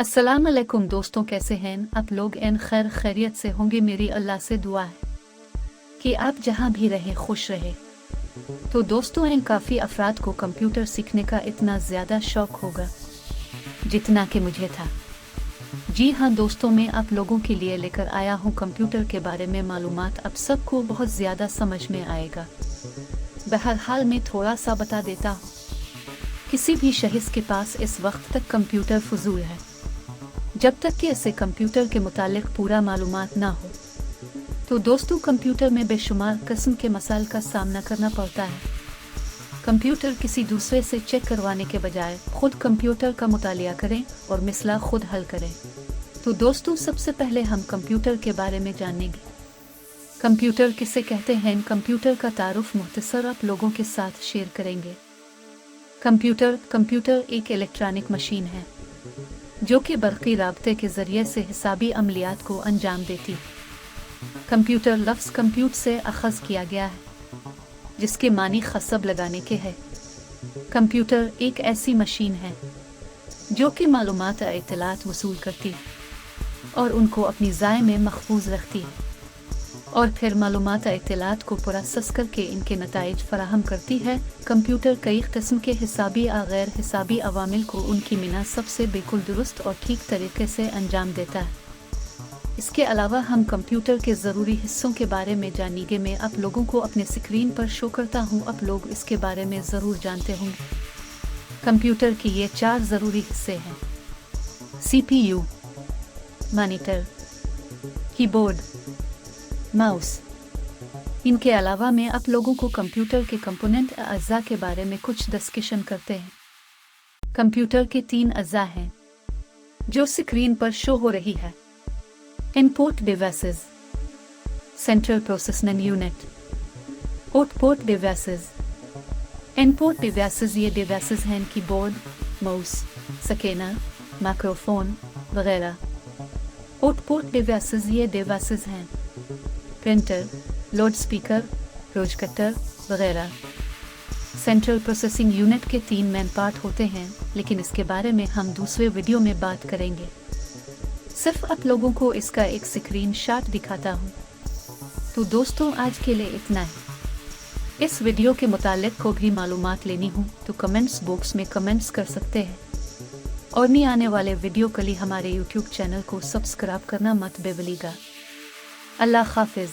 अस्सलाम अलैकुम दोस्तों, कैसे हैं आप लोग? खैर खैरियत से होंगे। मेरी अल्लाह से दुआ है कि आप जहां भी रहें खुश रहें। तो दोस्तों, काफ़ी अफराद को कंप्यूटर सीखने का इतना ज़्यादा शौक होगा जितना कि मुझे था। जी हाँ दोस्तों, मैं आप लोगों के लिए लेकर आया हूँ कंप्यूटर के बारे में मालूमात। अब सबको बहुत ज़्यादा समझ में आएगा। बहरहाल मैं थोड़ा सा बता देता हूँ। किसी भी शख्स के पास इस वक्त तक कंप्यूटर फजूल है जब तक कि इसे कंप्यूटर के मुतालिक पूरा मालूमात ना हो। तो दोस्तों, कंप्यूटर में बेशुमार किस्म के मसाइल का सामना करना पड़ता है। कंप्यूटर किसी दूसरे से चेक करवाने के बजाय खुद कंप्यूटर का मुतालिया करें और मसला खुद हल करें। तो दोस्तों, सबसे पहले हम कंप्यूटर के बारे में जानेंगे। कंप्यूटर किसे कहते हैं? कंप्यूटर का तारुफ मुख्तसर आप लोगों के साथ शेयर करेंगे। कंप्यूटर एक इलेक्ट्रॉनिक मशीन है जो कि बरक़ी राब्ते के ज़रिए से हिसाबी अमलियात को अंजाम देती है। कंप्यूटर लफ्ज़ कंप्यूट से अख़ज़ किया गया है जिसके मानी खसब लगाने के है। कंप्यूटर एक ऐसी मशीन है जो कि मालूमात और इत्तलात वसूल करती है और उनको अपनी ज़ाय में महफूज रखती है और फिर मालूमात और इत्तलात को प्रोसेस करके इनके नताइज फराहम करती है। कंप्यूटर कई किस्म के हिसाबी और गैर हिसाबी अवामिल को उनकी मुनासिब से बिल्कुल दुरुस्त और ठीक तरीके से अंजाम देता है। इसके अलावा हम कंप्यूटर के ज़रूरी हिस्सों के बारे में जानेंगे। मैं आप लोगों को अपने स्क्रीन पर शो करता हूँ, आप लोग इसके बारे में ज़रूर जानते होंगे। कंप्यूटर के ये 4 ज़रूरी हिस्से हैं: CPU, मॉनिटर, कीबोर्ड, माउस। इनके अलावा मैं आप लोगों को कंप्यूटर के कंपोनेंट अज़्ज़ा के बारे में कुछ डिस्कशन करते हैं। कंप्यूटर के 3 अज़्ज़ा हैं जो स्क्रीन पर शो हो रही है: input devices, central processing unit, output devices. Input devices ये डिवाइसेस हैं कीबोर्ड, माउस, स्कैनर, माइक्रोफोन वगैरह। आउटपुट डिवाइसेस ये डिवाइसेस हैं प्रिंटर, लाउड स्पीकर, प्रोजेक्टर वगैरह। सेंट्रल प्रोसेसिंग यूनिट के 3 मेन पार्ट होते हैं, लेकिन इसके बारे में हम दूसरे वीडियो में बात करेंगे। सिर्फ आप लोगों को इसका एक स्क्रीन शॉट दिखाता हूँ। तो दोस्तों, आज के लिए इतना ही। इस वीडियो के मुतालिक को भी मालूमात लेनी हो तो कमेंट्स बॉक्स में कमेंट्स कर सकते हैं और नहीं आने वाले वीडियो के लिए हमारे यूट्यूब चैनल को सब्सक्राइब करना मत भूलिएगा। अल्लाह हाफिज़।